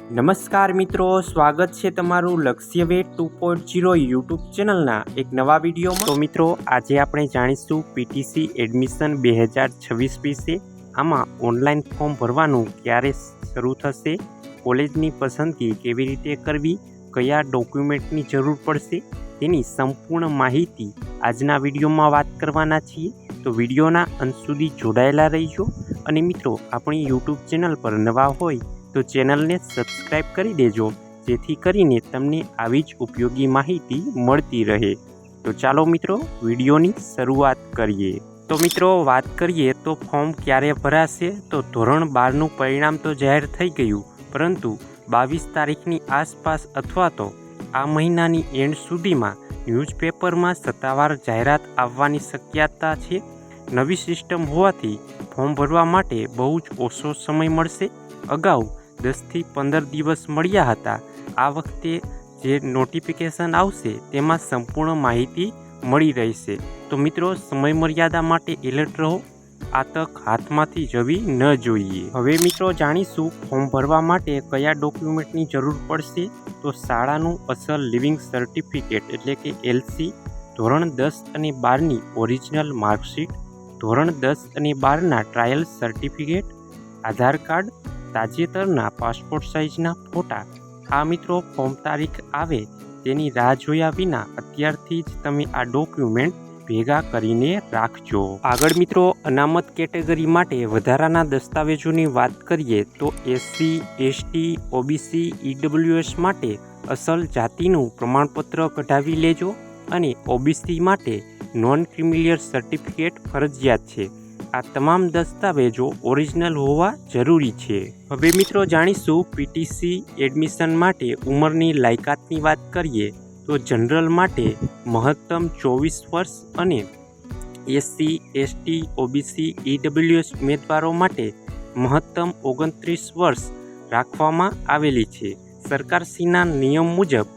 નમસ્કાર મિત્રો, સ્વાગત છે તમારું લક્ષ્ય વેટ 2.0 યુટ્યુબ ચેનલના એક નવા વિડીયોમાં। તો મિત્રો, આજે આપણે જાણીશું પીટીસી એડમિશન 2026 વિશે। આમાં ઓનલાઈન ફોર્મ ભરવાનું ક્યારે શરૂ થશે, કોલેજની પસંદગી કેવી રીતે કરવી, કયા ડોક્યુમેન્ટની જરૂર પડશે, તેની સંપૂર્ણ માહિતી આજના વિડીયોમાં વાત કરવાના છીએ। તો વિડીયોના અંત સુધી જોડાયેલા રહીજો। અને મિત્રો, આપણી યુટ્યુબ ચેનલ પર નવા હોય તો ચેનલને સબસ્ક્રાઈબ કરી દેજો, જેથી કરીને તમને આવી જ ઉપયોગી માહિતી મળતી રહે। તો ચાલો મિત્રો, વિડીયોની શરૂઆત કરીએ। તો મિત્રો, વાત કરીએ તો ફોર્મ ક્યારે ભરાશે। તો ધોરણ 12નું પરિણામ તો જાહેર થઈ ગયું, પરંતુ 22 તારીખની આસપાસ અથવા તો આ મહિનાની એન્ડ સુધીમાં ન્યૂઝપેપરમાં સત્તાવાર જાહેરાત આવવાની શક્યતા છે। નવી સિસ્ટમ હોવાથી ફોર્મ ભરવા માટે બહુ જ ઓછો સમય મળશે। અગાઉ 10 થી 15 દિવસ મળ્યા હતા। આ વખતે જે નોટિફિકેશન આવશે તેમાં સંપૂર્ણ માહિતી મળી રહેશે। તો મિત્રો, સમય મર્યાદા માટે એલર્ટ રહો, આ તક હાથમાંથી જવી ન જોઈએ। હવે મિત્રો, જાણીશું ફોર્મ ભરવા માટે કયા ડોક્યુમેન્ટની જરૂર પડશે। તો શાળાનું અસલ લિવિંગ સર્ટિફિકેટ એટલે કે LC, ધોરણ 10 અને 12ની ઓરિજિનલ માર્કશીટ, ધોરણ 10 અને 12ના ટ્રાયલ સર્ટિફિકેટ, આધાર કાર્ડ, તાજેતરના પાસપોર્ટ સાઇઝના ફોટા। આ મિત્રો, ફોર્મ તારીખ આવે તેની રાહ જોયા વિના અત્યારથી જ તમે આ ડોક્યુમેન્ટ ભેગા કરીને રાખજો। આગળ મિત્રો, અનામત કેટેગરી માટે વધારાના દસ્તાવેજોની વાત કરીએ તો SC, ST, OBC, EWS માટે અસલ જાતિનું પ્રમાણપત્ર કઢાવી લેજો અને OBC માટે નોન ક્રિમિલિયર સર્ટિફિકેટ ફરજિયાત છે। આ તમામ દસ્તાવેજો ઓરિજિનલ હોવા જરૂરી છે। હવે મિત્રો, જાણીશું પીટીસી એડમિશન માટે ઉંમરની લાયકાતની વાત કરીએ તો જનરલ માટે મહત્તમ 24 વર્ષ અને SC, ST, OBC, EWS ઉમેદવારો માટે મહત્તમ 29 વર્ષ રાખવામાં આવેલી છે। સરકારશ્રીના નિયમ મુજબ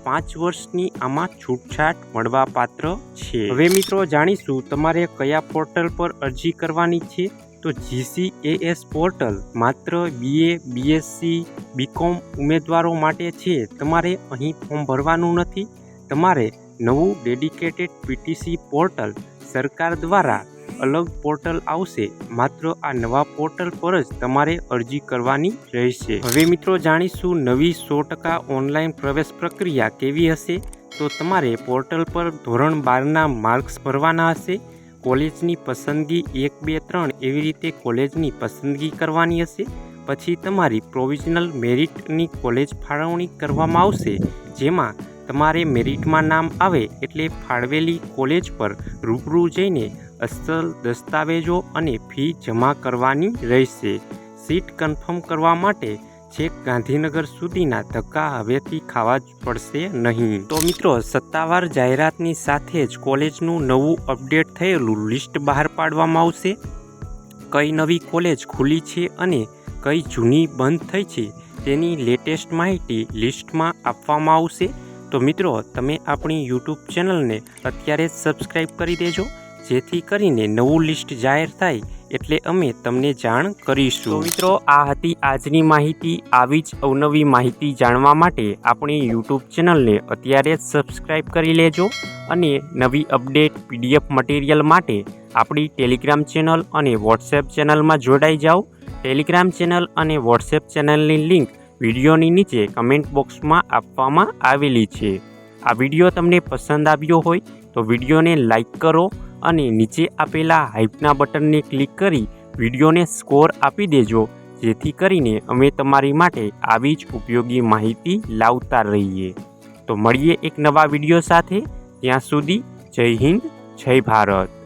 5 વર્ષની આમાં છૂટછાટ મળવાપાત્ર છે। હવે મિત્રો, જાણીશું તમારે કયા પોર્ટલ પર અરજી કરવાની છે। તો GCAS પોર્ટલ માત્ર BA, BSc, BCom ઉમેદવારો માટે છે। તમારે અહીં ફોર્મ ભરવાનું નથી। તમારે નવું ડેડિકેટેડ પીટીસી પોર્ટલ સરકાર દ્વારા અલગ પોર્ટલ આવશે, માત્ર આ નવા પોર્ટલ પર જ તમારે અરજી કરવાની રહેશે। હવે મિત્રો, જાણીશું નવી 100% ઓનલાઈન પ્રવેશ પ્રક્રિયા કેવી હશે। તો તમારે પોર્ટલ પર ધોરણ 12ના માર્ક્સ ભરવાના હશે। કોલેજની પસંદગી 1, 2, 3 એવી રીતે કોલેજની પસંદગી કરવાની હશે। પછી તમારી પ્રોવિઝનલ મેરિટની કોલેજ ફાળવણી કરવામાં આવશે, જેમાં તમારે મેરિટમાં નામ આવે એટલે ફાળવેલી કોલેજ પર રૂબરૂ જઈને અસલ દસ્તાવેજો અને ફી જમા કરવાની રહેશે। સીટ કન્ફર્મ કરવા માટે છેક ગાંધીનગર સુધીના ધક્કા હવેથી ખાવા જ પડશે નહીં। તો મિત્રો, સત્તાવાર જાહેરાતની સાથે જ કોલેજનું નવું અપડેટ થયેલું લિસ્ટ બહાર પાડવામાં આવશે। કઈ નવી કોલેજ ખુલી છે અને કઈ જૂની બંધ થઈ છે તેની લેટેસ્ટ માહિતી લિસ્ટમાં આપવામાં આવશે। તો મિત્રો, તમે આપણી યુટ્યુબ ચેનલને અત્યારે જ સબસ્ક્રાઈબ કરી દેજો, જેથી કરીને નવું લિસ્ટ જાહેર થાય એટલે અમે તમને જાણ કરીશું। તો મિત્રો, આ હતી આજની માહિતી। આવી જ અવનવી માહિતી જાણવા માટે આપણી યુટ્યુબ ચેનલને અત્યારે જ સબસ્ક્રાઈબ કરી લેજો અને નવી અપડેટ PDF મટીરિયલ માટે આપણી ટેલિગ્રામ ચેનલ અને વોટ્સએપ ચેનલમાં જોડાઈ જાઓ। ટેલિગ્રામ ચેનલ અને વોટ્સએપ ચેનલની લિંક વિડીયોની નીચે કમેન્ટ બોક્સમાં આપવામાં આવેલી છે। આ વિડીયો તમને પસંદ આવ્યો હોય તો વિડીયોને લાઈક કરો અને નીચે આપેલા હાઈપના બટનને ક્લિક કરી વિડીયોને સ્કોર આપી દેજો, જેથી કરીને અમે તમારી માટે આવી જ ઉપયોગી માહિતી લાવતા રહીએ। તો મળીએ એક નવા વિડીયો સાથે। ત્યાં સુધી જય હિન્દ, જય ભારત।